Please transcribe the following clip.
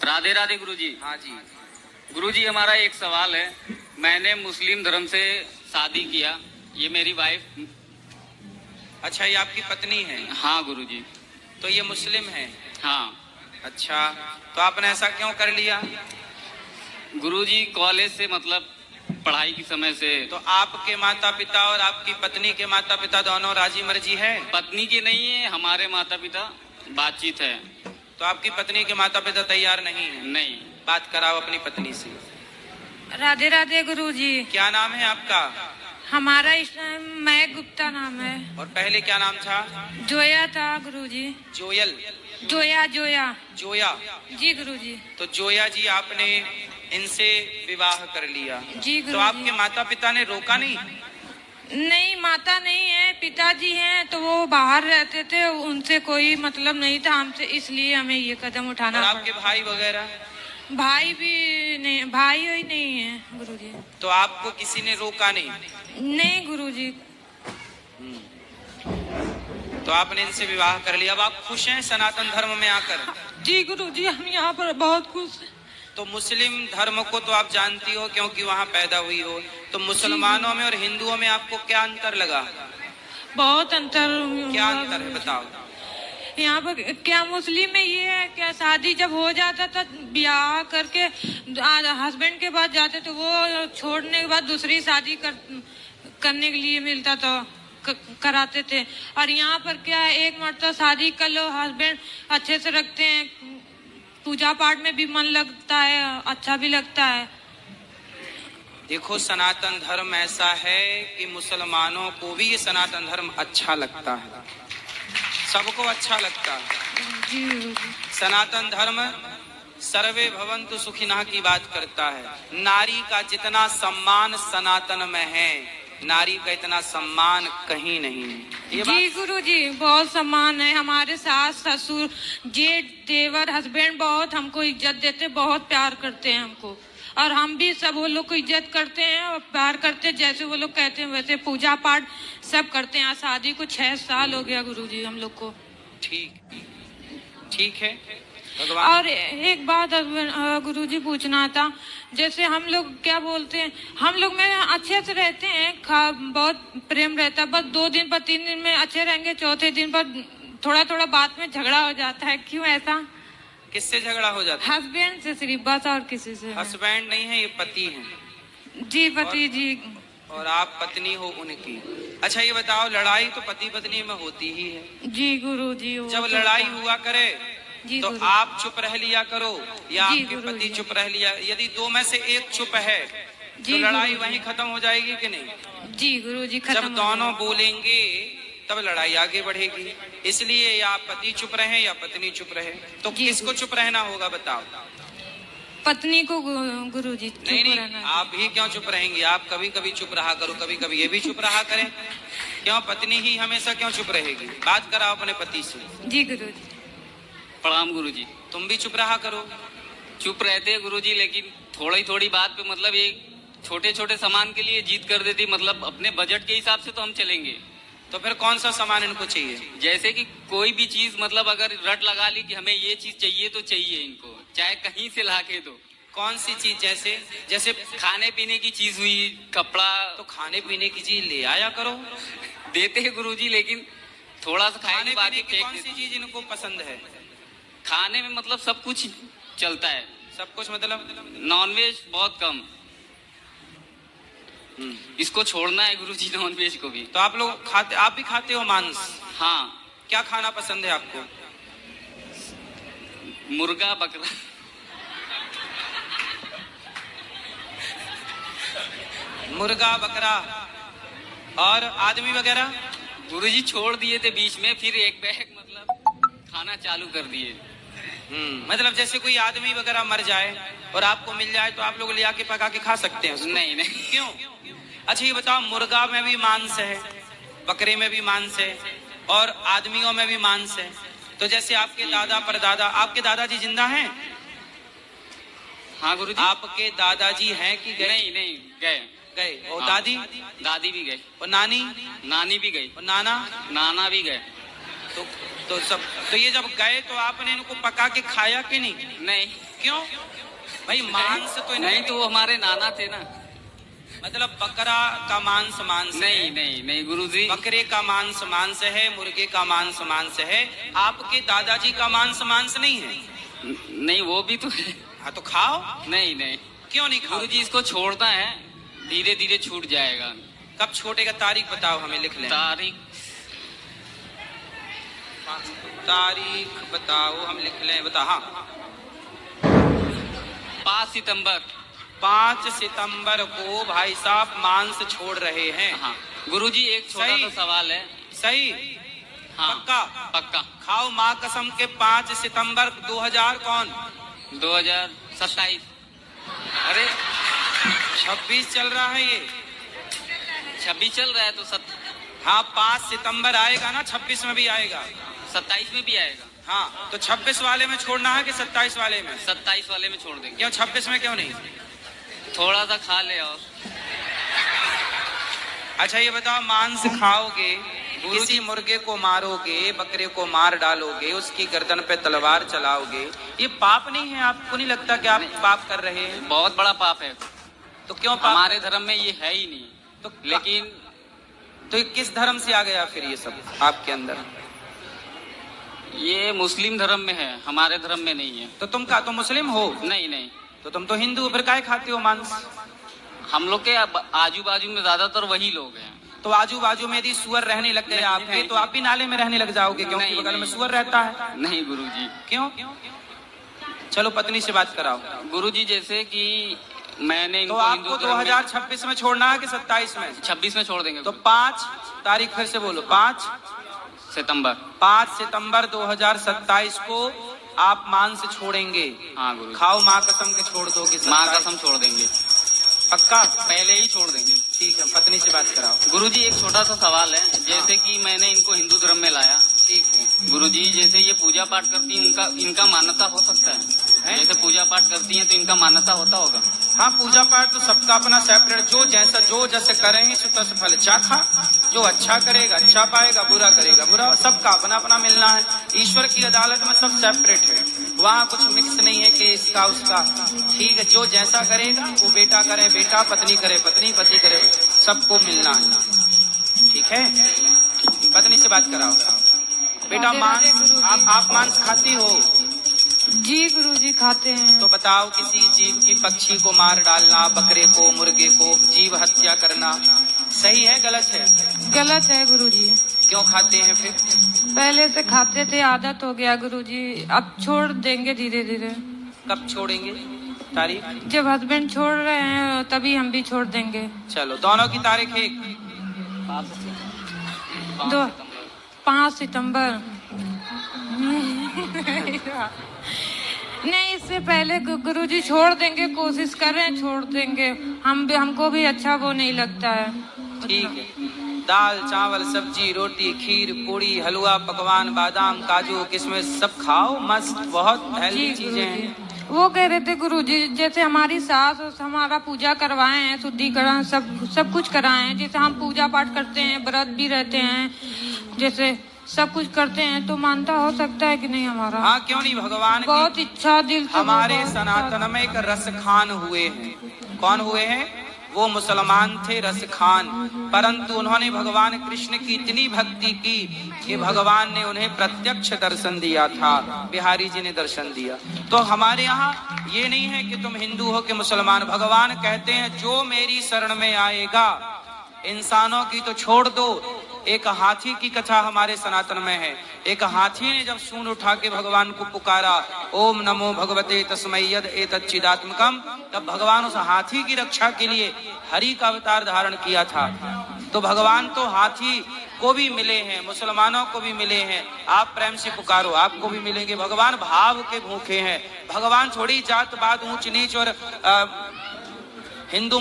राधे राधे गुरुजी। हाँ जी। गुरुजी हमारा एक सवाल है। मैंने मुस्लिम धर्म से शादी किया, ये मेरी वाइफ। अच्छा, ये आपकी पत्नी है? हाँ गुरुजी। तो ये मुस्लिम है? हाँ। अच्छा, तो आपने ऐसा क्यों कर लिया? गुरुजी कॉलेज से मतलब पढ़ाई के समय से। तो आपके माता पिता और आपकी पत्नी के माता पिता दोनों राजी मर्जी है? पत्नी के नहीं है, हमारे माता पिता बातचीत है। तो आपकी पत्नी के माता पिता तैयार नहीं है? नहीं। बात कराओ अपनी पत्नी से। राधे राधे गुरुजी। क्या नाम है आपका? हमारा इस मैं गुप्ता नाम है। और पहले क्या नाम था? जोया था गुरुजी। जोयल? जोया जोया। जोया? जी गुरुजी। तो जोया जी, आपने इनसे विवाह कर लिया? जी तो गुरुजी। आपके माता पिता ने रोका नहीं? नहीं, माता नहीं है, पिताजी हैं, तो वो बाहर रहते थे, उनसे कोई मतलब नहीं था हमसे, इसलिए हमें ये कदम उठाना और पड़ा। आपके भाई वगैरह? भाई भी नहीं, भाई ही नहीं है गुरुजी। तो आपको किसी ने रोका नहीं? नहीं गुरुजी। तो आपने इनसे विवाह कर लिया। अब आप खुश हैं सनातन धर्म में आकर? जी गुरुजी, हम यहाँ पर बहुत खुश हैं। तो मुस्लिम धर्म को तो आप जानती हो क्योंकि वहाँ पैदा हुई हो। तो मुसलमानों में और हिंदुओं में आपको क्या अंतर लगा? बहुत अंतर। क्या अंतर है बताओ? यहाँ पर क्या मुस्लिम में ये है, क्या शादी जब हो जाता था ब्याह करके हस्बैंड के पास जाते तो वो छोड़ने के बाद दूसरी शादी करने के लिए मिलता था, कराते थे। और यहाँ पर क्या है, एक मर्तबा शादी कर लो, हस्बैंड अच्छे से रखते हैं, पूजा पाठ में भी मन लगता है, अच्छा भी लगता है। देखो, सनातन धर्म ऐसा है कि मुसलमानों को भी ये सनातन धर्म अच्छा लगता है, सबको अच्छा लगता है। जी। सनातन धर्म सर्वे भवन्तु सुखिनः की बात करता है। नारी का जितना सम्मान सनातन में है, नारी का इतना सम्मान कहीं नहीं है। ये जी गुरुजी, बहुत सम्मान है। हमारे सास ससुर जेठ देवर हस्बैंड बहुत हमको इज्जत देते, बहुत प्यार करते हैं हमको, और हम भी सब वो लोग को इज्जत करते हैं और प्यार करते हैं। जैसे वो लोग कहते हैं वैसे पूजा पाठ सब करते हैं। आज शादी को 6 साल हो गया गुरुजी हम लोग को। ठीक है भगवान। और एक बात गुरुजी पूछना था, जैसे हम लोग क्या बोलते हैं, हम लोग में अच्छे से रहते हैं, बहुत प्रेम रहता है, बस 2 दिन पर 3 दिन में अच्छे रहेंगे, चौथे दिन पर थोड़ा थोड़ा बात में झगड़ा हो जाता है। क्यों ऐसा? किससे झगड़ा हो जाता है? हस्बैंड से सिर्फ, बस और किसी से। हस्बैंड नहीं है, ये पति है। जी पति जी। और आप पत्नी हो उनकी। अच्छा ये बताओ, लड़ाई तो पति पत्नी में होती ही है। जी गुरुजी। जब लड़ाई हुआ करे तो आप चुप रह लिया करो या आपके पति चुप रह लिया। यदि 2 में से एक चुप है तो लड़ाई वहीं खत्म हो जाएगी कि नहीं? जी गुरुजी। जब दोनों बोलेंगे तब लड़ाई आगे बढ़ेगी। इसलिए या पति चुप रहे या पत्नी चुप रहे। तो किसको चुप रहना होगा बताओ? पत्नी को गुरुजी। नहीं, आप ही क्यों चुप रहेंगे? आप कभी कभी चुप रहा करो, कभी कभी ये भी चुप रहा करें। क्यों पत्नी ही हमेशा क्यों चुप रहेगी? बात कराओ अपने पति से। जी गुरुजी। प्रणाम गुरुजी। तुम भी चुप रहा करो। चुप रहते हैं गुरुजी, लेकिन थोड़ी थोड़ी बात पे मतलब ये छोटे छोटे सामान के लिए जीत कर देती। मतलब अपने बजट के हिसाब से तो हम चलेंगे। तो फिर कौन सा सामान इनको चाहिए? जैसे कि कोई भी चीज, मतलब अगर रट लगा ली कि हमें ये चीज चाहिए तो चाहिए इनको, चाहे कहीं से ला के दो। कौन सी चीज? जैसे खाने पीने की चीज हुई, कपड़ा। तो खाने पीने की चीज ले आया करो। देते हैं गुरुजी, लेकिन थोड़ा सा खाने पीने की कौन सी चीज इनको पसंद है? खाने में मतलब सब कुछ चलता है। सब कुछ मतलब? नॉनवेज बहुत कम। इसको छोड़ना है गुरुजी नॉनवेज को भी। तो आप लोग खाते, आप भी खाते हो मांस? हाँ। क्या खाना पसंद है आपको? मुर्गा बकरा। मुर्गा बकरा और आदमी वगैरह? गुरुजी छोड़ दिए थे बीच में, फिर एक बैग मतलब खाना चालू कर दिए। मतलब जैसे कोई आदमी वगैरह मर जाए और आपको मिल जाए तो आप लोग ले आके पका के खा सकते हैं उसको? नहीं नहीं। क्यों? अच्छा ये बताओ, मुर्गा में भी मांस है, बकरे में भी मांस है और आदमियों में भी मांस है। तो जैसे आपके दादा परदादा, आपके दादाजी जिंदा हैं? हाँ गुरुजी। आपके दादाजी हैं कि गए? नहीं गए। और हाँ। दादी? दादी भी गई। और नानी? नानी भी गई। और नाना? नाना भी गए। तो तो ये जब गए तो आपने इनको पका के खाया कि नहीं? नहीं क्यों भाई? मांस तो नहीं, तो वो हमारे नाना थे ना। मतलब बकरा का मांस मांस नहीं है। नहीं नहीं गुरुजी, बकरे का मांस मांस है, मुर्गे का मांस मांस है। आपके दादाजी का मांस मांस नहीं है? नहीं वो भी तो है। हाँ तो खाओ। नहीं नहीं क्यों नहीं खाओ? गुरुजी, इसको छोड़ना है, धीरे धीरे छूट जाएगा। कब छोटेगा? तारीख बताओ हमें, लिख लें। तारीख बताओ, हम लिख लें। बता। हाँ 5 सितंबर। 5 सितंबर को भाई साहब मांस छोड़ रहे हैं। हाँ गुरुजी, एक छोटा सा सवाल है। सही? हाँ पक्का? पक्का। खाओ माँ कसम के। 5 सितंबर 2000 कौन? 2027। अरे 26 चल रहा है ये। 26 चल रहा है तो हाँ 5 सितंबर आएगा ना, 26 में भी आएगा। 27 में भी आएगा। हाँ तो 26 वाले में छोड़ना है कि 27 वाले में? 27 वाले में छोड़ देंगे। क्यों 26 में क्यों नहीं? थोड़ा सा खा ले और। अच्छा ये बताओ, मांस खाओगे, किसी मुर्गे को मारोगे, बकरे को मार डालोगे, उसकी गर्दन पे तलवार चलाओगे, ये पाप नहीं है? आपको नहीं लगता कि आप पाप कर रहे हैं? बहुत बड़ा पाप है। तो क्यों पाप? हमारे धर्म में ये है ही नहीं। तो लेकिन तो ये किस धर्म से आ गया फिर ये सब आपके अंदर? ये मुस्लिम धर्म में है, हमारे धर्म में नहीं है। तो तुम का तो मुस्लिम हो? नहीं नहीं, तो तुम तो हिंदू हो, फिर काहे खाते हो मांस? हम लोग के आजू बाजू में ज्यादातर वही लोग हैं। तो आजू बाजू में यदि सुअर रहने लग गए आपके, तो आप भी नाले में रहने लग जाओगे, क्योंकि बगल में सुअर रहता है। नहीं गुरुजी। क्यों? चलो पत्नी से बात कराओ। गुरुजी, जैसे कि मैंने तो इनको आपको 2026 में छोड़ना है कि 27 में? 26 में छोड़ देंगे। तो 5 तारीख फिर से बोलो। 5 सितंबर। 5 सितंबर 2027 को आप मांस छोड़ेंगे? हाँ गुरु। खाओ माँ कसम के छोड़ दोगे? माँ कसम छोड़ देंगे। पक्का? पहले ही छोड़ देंगे। ठीक है, पत्नी से बात कराओ। गुरुजी, एक छोटा सा सवाल है। जैसे कि मैंने इनको हिंदू धर्म में लाया, ठीक है गुरुजी, जैसे ये पूजा पाठ करती हैं, इनका मान्यता हो सकता है? जैसे पूजा पाठ करती हैं तो इनका मान्यता होता होगा? हाँ पूजा पाठ तो सबका अपना सेपरेट, जो जैसे करेंगे तस फल चाखा। जो अच्छा करेगा अच्छा पाएगा, बुरा करेगा बुरा, सबका अपना अपना मिलना है। ईश्वर की अदालत में सब सेपरेट है, वहाँ कुछ मिक्स नहीं है कि इसका उसका। ठीक है, जो जैसा करेगा वो बेटा करे बेटा, पत्नी करे पत्नी, पति करे, सबको मिलना है। ठीक है, पत्नी से बात कराओ। बेटा मांस, आप मांस खाती हो? जी गुरुजी खाते हैं। तो बताओ, किसी जीव की, पक्षी को मार डालना, बकरे को, मुर्गे को, जीव हत्या करना सही है गलत है? गलत है गुरुजी। क्यों खाते हैं फिर? पहले से खाते थे, आदत हो गया गुरुजी, अब छोड़ देंगे धीरे धीरे। कब छोड़ेंगे तारीख? जब हस्बैंड छोड़ रहे हैं तभी हम भी छोड़ देंगे। चलो दोनों की तारीख एक? 5 सितंबर। नहीं, इससे पहले गुरुजी छोड़ देंगे, कोशिश कर रहे हैं, छोड़ देंगे। हमको भी अच्छा वो नहीं लगता है। ठीक है, दाल चावल सब्जी रोटी खीर पूड़ी हलवा पकवान बादाम काजू किशमिश सब खाओ, मस्त, बहुत हेल्दी चीजें हैं। वो कह रहे थे गुरुजी, जैसे हमारी सास हमारा पूजा करवाए हैं, शुद्धिकरण सब कुछ कराए हैं, जैसे हम पूजा पाठ करते हैं, व्रत भी रहते हैं, जैसे सब कुछ करते हैं, तो मानता हो सकता है कि नहीं हमारा? हाँ क्यों नहीं, भगवान बहुत इच्छा दिल से। हमारे सनातन में एक रस खान हुए हैं। कौन हुए हैं? वो मुसलमान थे, रस खान, परंतु उन्होंने भगवान कृष्ण की इतनी भक्ति की कि भगवान ने उन्हें प्रत्यक्ष दर्शन दिया था। बिहारी जी ने दर्शन दिया। तो हमारे यहाँ ये नहीं है कि तुम हिंदू हो कि मुसलमान। भगवान कहते हैं जो मेरी शरण में आएगा, इंसानों की तो छोड़ दो, एक हाथी की कथा हमारे सनातन में है। एक हाथी ने जब सूंड उठा के भगवान को पुकारा, ओम नमो भगवते तस्मै यद एतच्चिदात्मकम, तब भगवान उस हाथी की रक्षा के लिए हरि का अवतार धारण किया था। तो भगवान तो हाथी को भी मिले हैं, मुसलमानों को भी मिले हैं। आप प्रेम से पुकारो, आपको भी मिलेंगे। भगवान भाव के भूखे हैं। भगवान थोड़ी जात पात ऊंच नीच और हिंदू